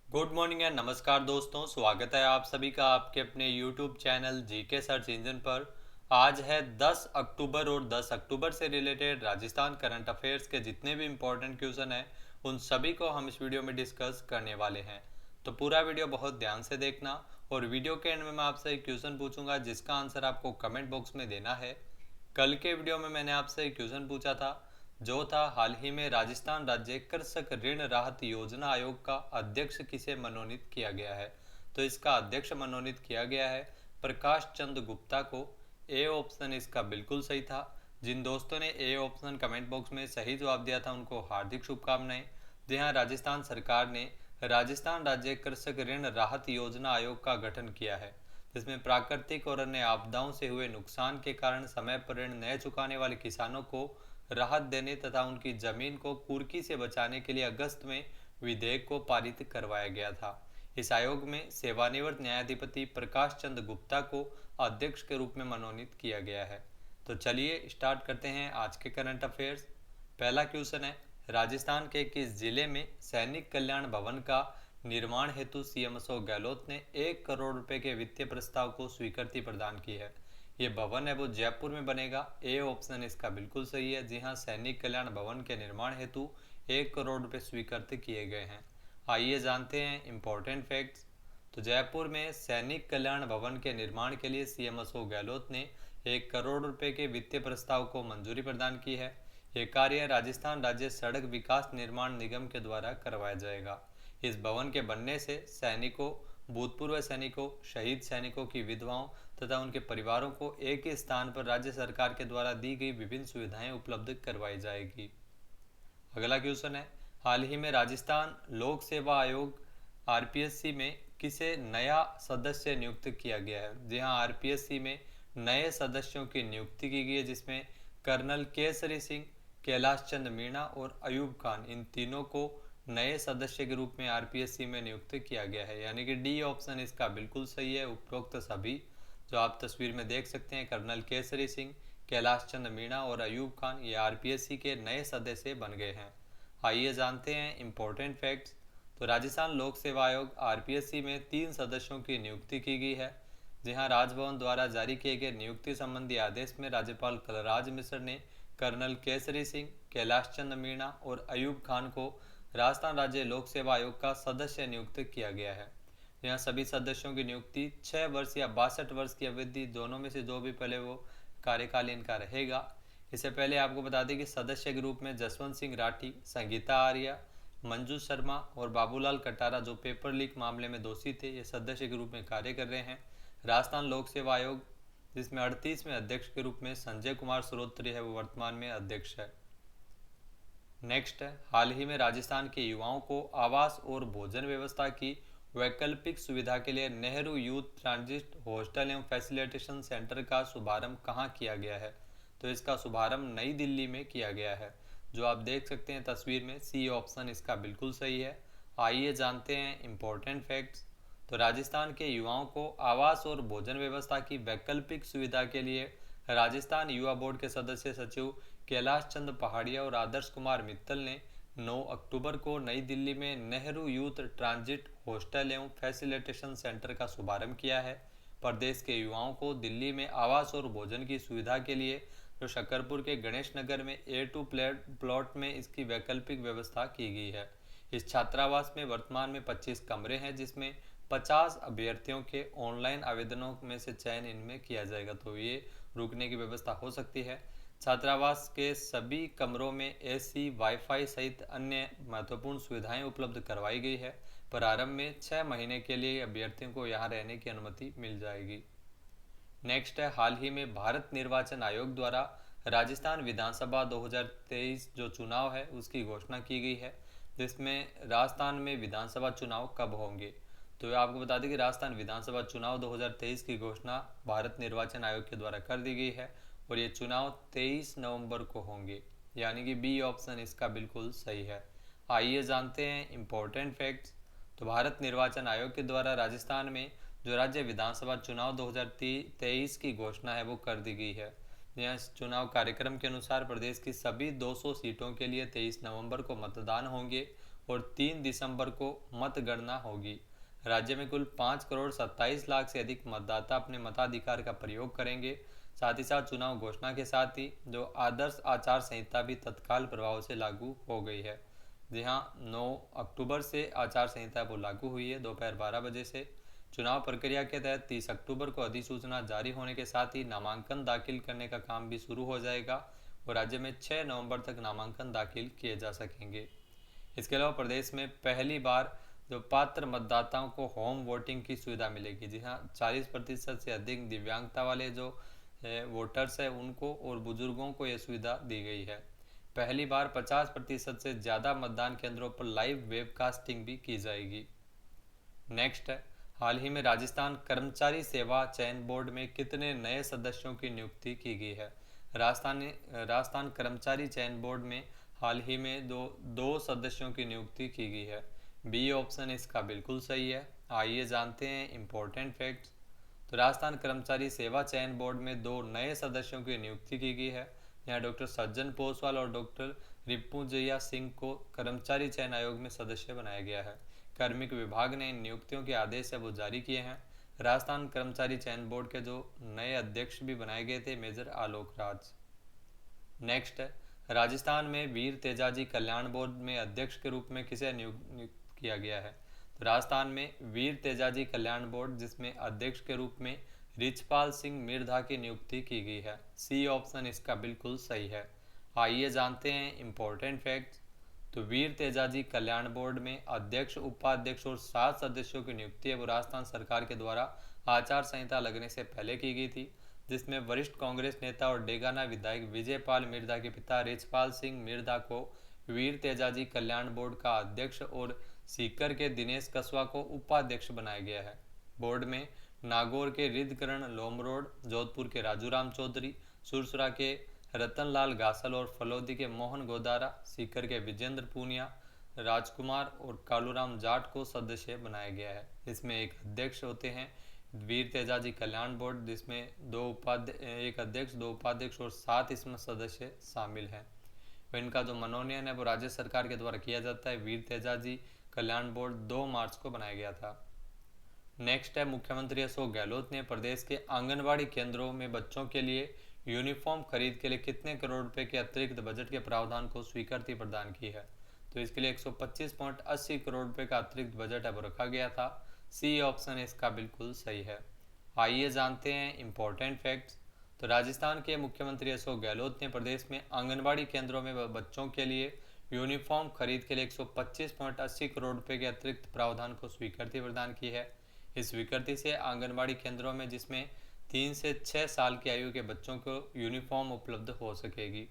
Good morning and नमस्कार दोस्तों, स्वागत है आप सभी का आपके अपने YouTube channel GK search engine पर। आज है 10 अक्टूबर और 10 अक्टूबर से रिलेटेड राजस्थान करंट अफेयर्स के जितने भी इम्पोर्टेंट क्वेश्चन हैं उन सभी को हम इस वीडियो में डिस्कस करने वाले हैं। तो पूरा वीडियो बहुत ध्यान से देखना और वीडियो के एंड में मैं आपसे एक क्वेश्चन पूछूंगा जिसका आंसर आपको कमेंट बॉक्स में देना है। कल के वीडियो में मैंने आपसे एक क्वेश्चन पूछा था जो था हाल ही में राजस्थान राज्य कृषक ऋण राहत योजना आयोग का अध्यक्ष किसे मनोनीत किया गया है। तो इसका अध्यक्ष मनोनीत किया गया है प्रकाश चंद गुप्ता को। ए ऑप्शन इसका बिल्कुल सही था। जिन दोस्तों ने ए ऑप्शन कमेंट बॉक्स में सही जवाब दिया था उनको हार्दिक शुभकामनाएं। जी हाँ, राजस्थान सरकार ने राजस्थान राज्य कृषक ऋण राहत योजना आयोग का गठन किया है जिसमें प्राकृतिक और अन्य आपदाओं से हुए नुकसान के कारण समय पर ऋण न चुकाने वाले किसानों को राहत देने तथा उनकी जमीन को कुर्की से बचाने के लिए अगस्त में विधेयक को पारित करवाया गया था। इस आयोग में सेवानिवृत्त न्यायाधिपति प्रकाश चंद गुप्ता को अध्यक्ष के रूप में मनोनीत किया गया है। तो चलिए स्टार्ट करते हैं आज के करंट अफेयर्स। पहला क्वेश्चन है, राजस्थान के किस जिले में सैनिक कल्याण भवन का निर्माण हेतु सीएम अशोक गहलोत ने 1 करोड़ रुपए के वित्तीय प्रस्ताव को स्वीकृति प्रदान की है। ये भवन है वो जयपुर में बनेगा। ए ऑप्शन इसका बिल्कुल सही है। जी हाँ, सैनिक कल्याण भवन के निर्माण हेतु 1 करोड़ रुपए स्वीकृत किए गए हैं। आइए जानते हैं इम्पोर्टेंट फैक्ट्स। तो जयपुर में सैनिक कल्याण भवन के निर्माण के लिए सीएम अशोक गहलोत ने 1 करोड़ रुपए के वित्तीय प्रस्ताव को मंजूरी प्रदान की है। ये कार्य राजस्थान राज्य सड़क विकास निर्माण निगम के द्वारा करवाया जाएगा। इस भवन के बनने से सैनिकों, भूतपूर्व सैनिकों, शहीद सैनिकों की विधवाओं तथा उनके परिवारों को एक ही स्थान पर राज्य सरकार के द्वारा दी गई विभिन्न सुविधाएं उपलब्ध करवाई जाएगी। अगला क्वेश्चन है, हाल ही में राजस्थान लोक सेवा आयोग आरपीएससी में किसे नया सदस्य नियुक्त किया गया है। जी हाँ, आरपीएससी में नए सदस्यों की नियुक्ति की गई है जिसमें कर्नल केसरी सिंह, कैलाश चंद मीणा और अयूब खान, इन तीनों को नए सदस्य के रूप में आरपीएससी में नियुक्त किया गया है। यानी कि डी ऑप्शन इसका बिल्कुल सही है। उपरोक्त सभी जो आप तस्वीर में देख सकते हैं, कर्नल केसरी सिंह, कैलाश चंद मीणा और अयूब खान, ये आरपीएससी के नए सदस्य बन गए हैं। आइए जानते हैं इम्पोर्टेंट फैक्ट्स। तो राजस्थान लोक सेवा आयोग आरपीएससी में 3 सदस्यों की नियुक्ति की गई है। जी हाँ, राजभवन द्वारा जारी किए गए नियुक्ति संबंधी आदेश में राज्यपाल कलराज मिश्र ने कर्नल केसरी सिंह, कैलाश चंद मीणा और अयूब खान को राजस्थान राज्य लोक सेवा आयोग का सदस्य नियुक्त किया गया है। यहाँ सभी सदस्यों की नियुक्ति 6 वर्ष या 62 वर्ष की अवधि दोनों में से जो भी पहले वो कार्यकाल इनका रहेगा। इससे पहले आपको बता दें कि सदस्य के रूप में जसवंत सिंह राठी, संगीता आर्या, मंजू शर्मा और बाबूलाल कटारा जो पेपर लीक मामले में दोषी थे, ये सदस्य के रूप में कार्य कर रहे हैं। राजस्थान लोक सेवा आयोग जिसमें 38वें अध्यक्ष के रूप में संजय कुमार श्रोत्री है, वो वर्तमान में अध्यक्ष है। नेक्स्ट है, हाल ही में राजस्थान के युवाओं को आवास और भोजन व्यवस्था की वैकल्पिक सुविधा के लिए नेहरू यूथ ट्रांजिट हॉस्टल एवं फैसिलिटेशन सेंटर का शुभारंभ कहाँ किया गया है। तो इसका शुभारंभ नई दिल्ली में किया गया है, जो आप देख सकते हैं तस्वीर में। सी ऑप्शन इसका बिल्कुल सही है। आइए जानते हैं इम्पोर्टेंट फैक्ट्स। तो राजस्थान के युवाओं को आवास और भोजन व्यवस्था की वैकल्पिक सुविधा के लिए राजस्थान युवा बोर्ड के सदस्य सचिव कैलाश चंद पहाड़िया और आदर्श कुमार मित्तल ने 9 अक्टूबर को नई दिल्ली में नेहरू यूथ ट्रांजिट हॉस्टल एवं फैसिलिटेशन सेंटर का शुभारंभ किया है। प्रदेश के युवाओं को दिल्ली में आवास और भोजन की सुविधा के लिए जो शकरपुर के गणेश नगर में A2 प्लॉट में इसकी वैकल्पिक व्यवस्था की गई है। इस छात्रावास में वर्तमान में 25 कमरे हैं जिसमें 50 अभ्यर्थियों के ऑनलाइन आवेदनों में से चयन इनमें किया जाएगा, तो ये रुकने की व्यवस्था हो सकती है। छात्रावास के सभी कमरों में एसी, वाईफाई सहित अन्य महत्वपूर्ण सुविधाएं उपलब्ध करवाई गई है। प्रारंभ में 6 महीने के लिए अभ्यर्थियों को यहाँ रहने की अनुमति मिल जाएगी। नेक्स्ट है, हाल ही में भारत निर्वाचन आयोग द्वारा राजस्थान विधानसभा 2023 जो चुनाव है उसकी घोषणा की गई है, जिसमें राजस्थान में विधानसभा चुनाव कब होंगे। तो आपको बता दें कि राजस्थान विधानसभा चुनाव 2023 की घोषणा भारत निर्वाचन आयोग के द्वारा कर दी गई है और ये चुनाव 23 नवंबर को होंगे। यानी कि बी ऑप्शन इसका बिल्कुल सही है। आइए जानते हैं इम्पोर्टेंट फैक्ट्स। तो भारत निर्वाचन आयोग के द्वारा राजस्थान में जो राज्य विधानसभा चुनाव 2023 की घोषणा है वो कर दी गई है। यहाँ चुनाव कार्यक्रम के अनुसार प्रदेश की सभी 200 सीटों के लिए 23 नवंबर को मतदान होंगे और 3 दिसंबर को मतगणना होगी। राज्य में कुल 5 करोड़ 27 लाख से अधिक मतदाता अपने मताधिकार का प्रयोग करेंगे। साथ ही साथ चुनाव घोषणा के साथ ही जो आदर्श आचार संहिता भी तत्काल प्रभाव से लागू हो गई है। जी हाँ, 9 अक्टूबर से आचार संहिता वो लागू हुई है दोपहर 12 बजे से। चुनाव प्रक्रिया के तहत 30 अक्टूबर को अधिसूचना जारी होने के साथ ही नामांकन दाखिल करने का काम भी शुरू हो जाएगा और राज्य में 6 नवंबर तक नामांकन दाखिल किए जा सकेंगे। इसके अलावा प्रदेश में पहली बार जो पात्र मतदाताओं को होम वोटिंग की सुविधा मिलेगी। जी हाँ, 40% से अधिक दिव्यांगता वाले जो वोटर्स है उनको और बुजुर्गों को यह सुविधा दी गई है। पहली बार 50% से ज़्यादा मतदान केंद्रों पर लाइव वेबकास्टिंग भी की जाएगी। नेक्स्ट है, हाल ही में राजस्थान कर्मचारी सेवा चयन बोर्ड में कितने नए सदस्यों की नियुक्ति की गई है। राजस्थान कर्मचारी चयन बोर्ड में हाल ही में दो सदस्यों की नियुक्ति की गई है। बी ऑप्शन इसका बिल्कुल सही है। आइए जानते हैं इम्पोर्टेंट फैक्ट्स। तो राजस्थान कर्मचारी सेवा चयन बोर्ड में 2 नए सदस्यों की नियुक्ति की गई है। यहाँ डॉक्टर सज्जन पोसवाल और डॉक्टर रिपुंजया सिंह को कर्मचारी चयन आयोग में सदस्य बनाया गया है। कार्मिक विभाग ने इन नियुक्तियों के आदेश है वो जारी किए हैं। राजस्थान कर्मचारी चयन बोर्ड के जो नए अध्यक्ष भी बनाए गए थे मेजर आलोक राज। नेक्स्ट है, राजस्थान में वीर तेजाजी कल्याण बोर्ड में अध्यक्ष के रूप में किसे नियुक्त किया गया है। तो राजस्थान में वीर तेजाजी कल्याण बोर्ड जिसमें अध्यक्ष के रूप में रिचपाल सिंह मिर्धा की नियुक्ति की गई है। सी ऑप्शन इसका बिल्कुल सही है। आइए जानते हैं इम्पोर्टेंट फैक्ट्स। तो वीर तेजाजी कल्याण बोर्ड में अध्यक्ष, उपाध्यक्ष और 7 सदस्यों की नियुक्ति है वो राजस्थान सरकार के द्वारा आचार संहिता लगने से पहले की गई थी, जिसमें वरिष्ठ कांग्रेस नेता और डेगाना विधायक विजयपाल मिर्धा के पिता रिचपाल सिंह मिर्धा को वीर तेजाजी कल्याण बोर्ड का अध्यक्ष और सीकर के दिनेश कसवा को उपाध्यक्ष बनाया गया है। बोर्ड में नागौर के रिद्धकरण लोमरोड, जोधपुर के राजूराम चौधरी, सुरसुरा के रतनलाल गासल और फलौदी के मोहन गोदारा, सीकर के विजेंद्र पूनिया, राजकुमार और कालूराम जाट को सदस्य बनाया गया है। इसमें एक अध्यक्ष होते हैं वीर तेजाजी कल्याण बोर्ड जिसमें एक अध्यक्ष, 2 उपाध्यक्ष और 7 इसमें सदस्य शामिल हैं। इनका जो मनोनयन है वो राज्य सरकार के द्वारा किया जाता है। वीर तेजाजी कल्याण बोर्ड 2 मार्च को बनाया गया था। नेक्स्ट है, मुख्यमंत्री अशोक गहलोत ने प्रदेश के आंगनबाड़ी केंद्रों में बच्चों के लिए यूनिफॉर्म खरीद के लिए कितने करोड़ रुपए के अतिरिक्त बजट के प्रावधान को स्वीकृति प्रदान की है। तो इसके लिए 125.80 करोड़ रुपए का अतिरिक्त बजट है वो रखा गया था। सी ऑप्शन इसका बिल्कुल सही है। आइए जानते हैं इम्पोर्टेंट फैक्ट्स। तो राजस्थान के मुख्यमंत्री अशोक गहलोत ने प्रदेश में आंगनबाड़ी केंद्रों में बच्चों के लिए यूनिफॉर्म खरीद के लिए 125.80 करोड़ रुपए के अतिरिक्त प्रावधान को स्वीकृति प्रदान की है। इस स्वीकृति से आंगनबाड़ी केंद्रों में जिसमें 3 से 6 साल की आयु के बच्चों को यूनिफॉर्म उपलब्ध हो सकेगी।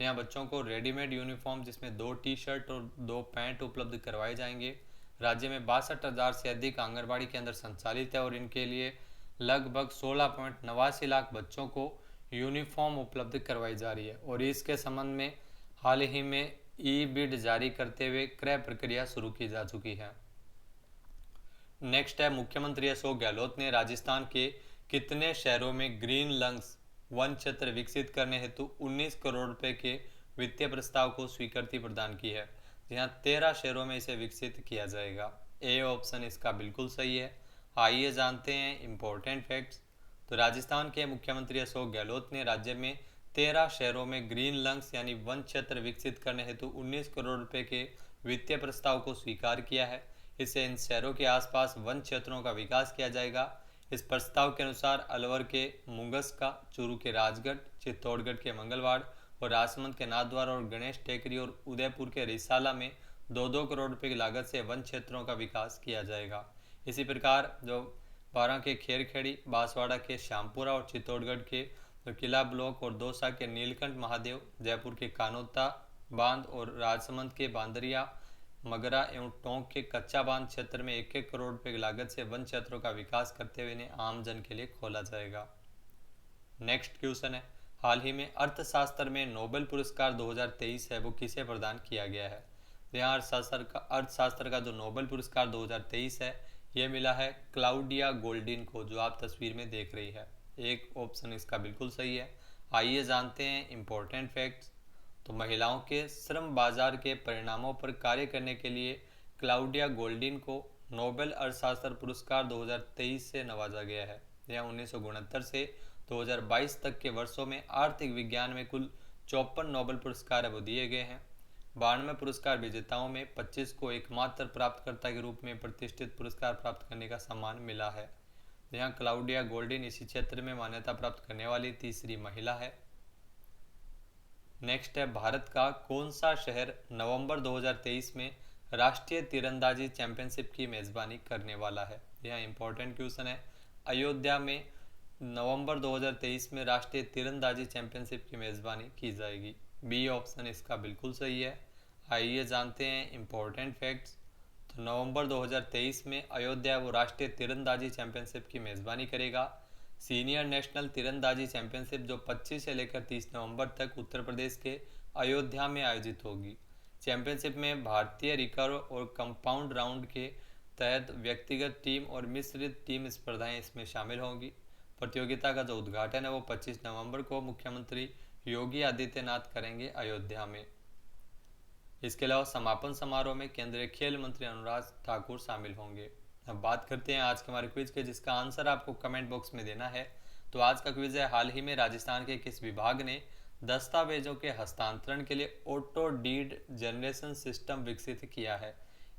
यहाँ बच्चों को रेडीमेड यूनिफॉर्म जिसमें 2 टी-शर्ट और 2 पैंट उपलब्ध करवाए जाएंगे। राज्य में 62,000 से अधिक आंगनबाड़ी केंद्र संचालित है और इनके लिए लगभग 16.89 लाख बच्चों को यूनिफॉर्म उपलब्ध करवाई जा रही है और इसके संबंध में हाल ही में ई बिड जारी करते हुए क्रय प्रक्रिया शुरू की जा चुकी है। नेक्स्ट है, मुख्यमंत्री अशोक गहलोत ने राजस्थान के कितने शहरों में ग्रीन लंग्स वन क्षेत्र विकसित करने हेतु 19 करोड़ रुपए के वित्तीय प्रस्ताव को स्वीकृति प्रदान की है। यहाँ 13 शहरों में इसे विकसित किया जाएगा। ए ऑप्शन इसका बिल्कुल सही है। आइए जानते हैं इम्पोर्टेंट फैक्ट्स। तो राजस्थान के मुख्यमंत्री अशोक गहलोत ने राज्य में 13 शहरों में ग्रीन लंग्स यानी वन क्षेत्र विकसित करने हेतु 19 करोड़ रुपए के वित्तीय प्रस्ताव को स्वीकार किया है। इससे इन शहरों के आसपास वन क्षेत्रों का विकास किया जाएगा। इस प्रस्ताव के अनुसार अलवर के मुंगस्का, चूरू के राजगढ़, चित्तौड़गढ़ के मंगलवाड़ और राजसमंद के नाथद्वारा और गणेश टेकरी और उदयपुर के रिसाला में 2-2 करोड़ रुपए की लागत से वन क्षेत्रों का विकास किया जाएगा। इसी प्रकार जो बारां के खेरखेड़ी, बांसवाड़ा के श्यामपुरा और चित्तौड़गढ़ के किला ब्लॉक और दौसा के नीलकंठ महादेव, जयपुर के कानोता बांध और राजसमंद के बांदरिया, मगरा एवं टोंक के कच्चा बांध क्षेत्र में 1-1 करोड़ रुपए की लागत से वन क्षेत्रों का विकास करते हुए इन्हें आम जन के लिए खोला जाएगा। नेक्स्ट क्वेश्चन है, हाल ही में अर्थशास्त्र में नोबेल पुरस्कार 2023 है वो किसे प्रदान किया गया है। तो यहाँ अर्थशास्त्र का जो नोबेल पुरस्कार 2023 है ये मिला है क्लाउडिया गोल्डिन को, जो आप तस्वीर में देख रही है। एक ऑप्शन इसका बिल्कुल सही है। आइए जानते हैं इम्पोर्टेंट फैक्ट्स। तो महिलाओं के श्रम बाजार के परिणामों पर कार्य करने के लिए क्लाउडिया गोल्डिन को नोबेल अर्थशास्त्र पुरस्कार 2023 से नवाजा गया है। यह 1969 से 2022 तक के वर्षों में आर्थिक विज्ञान में कुल 54 नोबेल पुरस्कार वो दिए गए हैं। 92 पुरस्कार विजेताओं में 25 को एकमात्र प्राप्तकर्ता के रूप में प्रतिष्ठित पुरस्कार प्राप्त करने का सम्मान मिला है। यहाँ क्लाउडिया गोल्डिन इसी क्षेत्र में मान्यता प्राप्त करने वाली तीसरी महिला है। नेक्स्ट है, भारत का कौन सा शहर नवंबर 2023 में राष्ट्रीय तीरंदाजी चैंपियनशिप की मेज़बानी करने वाला है? यह इंपॉर्टेंट क्वेश्चन है। अयोध्या में नवंबर 2023 में राष्ट्रीय तीरंदाजी चैंपियनशिप की मेज़बानी की जाएगी। बी ऑप्शन इसका बिल्कुल सही है। आइए जानते हैं इंपॉर्टेंट फैक्ट्स। तो नवंबर 2023 में अयोध्या वो राष्ट्रीय तीरंदाजी चैंपियनशिप की मेज़बानी करेगा। सीनियर नेशनल तीरंदाजी चैंपियनशिप जो 25 से लेकर 30 नवंबर तक उत्तर प्रदेश के अयोध्या में आयोजित होगी। चैंपियनशिप में भारतीय रिकर्व और कंपाउंड राउंड के तहत व्यक्तिगत टीम और मिश्रित टीम स्पर्धाएं इसमें शामिल होंगी। प्रतियोगिता का जो उद्घाटन है वो 25 नवंबर को मुख्यमंत्री योगी आदित्यनाथ करेंगे अयोध्या में। इसके अलावा समापन समारोह में केंद्रीय खेल मंत्री अनुराग ठाकुर शामिल होंगे। अब बात करते हैं आज के हमारे क्विज के, जिसका आंसर आपको कमेंट बॉक्स में देना है। तो आज का क्विज है, हाल ही में राजस्थान के किस विभाग ने दस्तावेजों के हस्तांतरण के लिए ऑटो डीड जनरेशन सिस्टम विकसित किया है?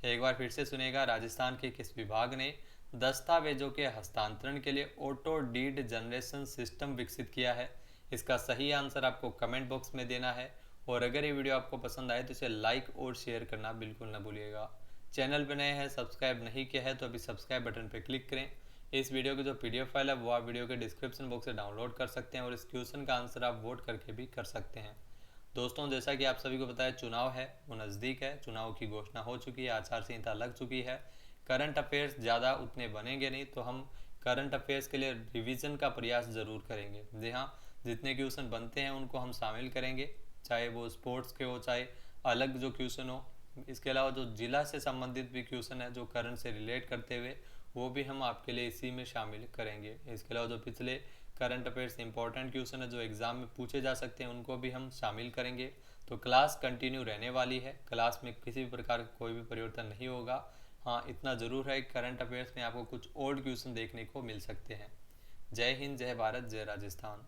एक बार फिर से सुनेगा, राजस्थान के किस विभाग ने दस्तावेजों के हस्तांतरण के लिए ऑटो डीड जनरेशन सिस्टम विकसित किया है? इसका सही आंसर आपको कमेंट बॉक्स में देना है। और अगर ये वीडियो आपको पसंद आए तो इसे लाइक और शेयर करना बिल्कुल ना भूलिएगा। चैनल पर नए हैं, सब्सक्राइब नहीं किया है तो अभी सब्सक्राइब बटन पर क्लिक करें। इस वीडियो की जो पीडीएफ फाइल है वो आप वीडियो के डिस्क्रिप्शन बॉक्स से डाउनलोड कर सकते हैं और इस क्वेश्चन का आंसर आप वोट करके भी कर सकते हैं। दोस्तों, जैसा कि आप सभी को पता है, चुनाव है वो नज़दीक है, चुनाव की घोषणा हो चुकी है, आचार संहिता लग चुकी है। करंट अफेयर्स ज़्यादा उतने बनेंगे नहीं, तो हम करंट अफेयर्स के लिए रिवीजन का प्रयास ज़रूर करेंगे। जी हाँ, जितने क्वेश्चन बनते हैं उनको हम शामिल करेंगे, चाहे वो स्पोर्ट्स के हो चाहे अलग जो क्वेश्चन हो। इसके अलावा जो जिला से संबंधित भी क्वेश्चन है जो करंट से रिलेट करते हुए, वो भी हम आपके लिए इसी में शामिल करेंगे। इसके अलावा जो पिछले करंट अफेयर्स इंपॉर्टेंट क्वेश्चन है जो एग्जाम में पूछे जा सकते हैं उनको भी हम शामिल करेंगे। तो क्लास कंटिन्यू रहने वाली है, क्लास में किसी भी प्रकार का कोई भी परिवर्तन नहीं होगा। हाँ, इतना ज़रूर है कि करंट अफेयर्स में आपको कुछ ओल्ड क्वेश्चन देखने को मिल सकते हैं। जय हिंद, जय भारत, जय राजस्थान।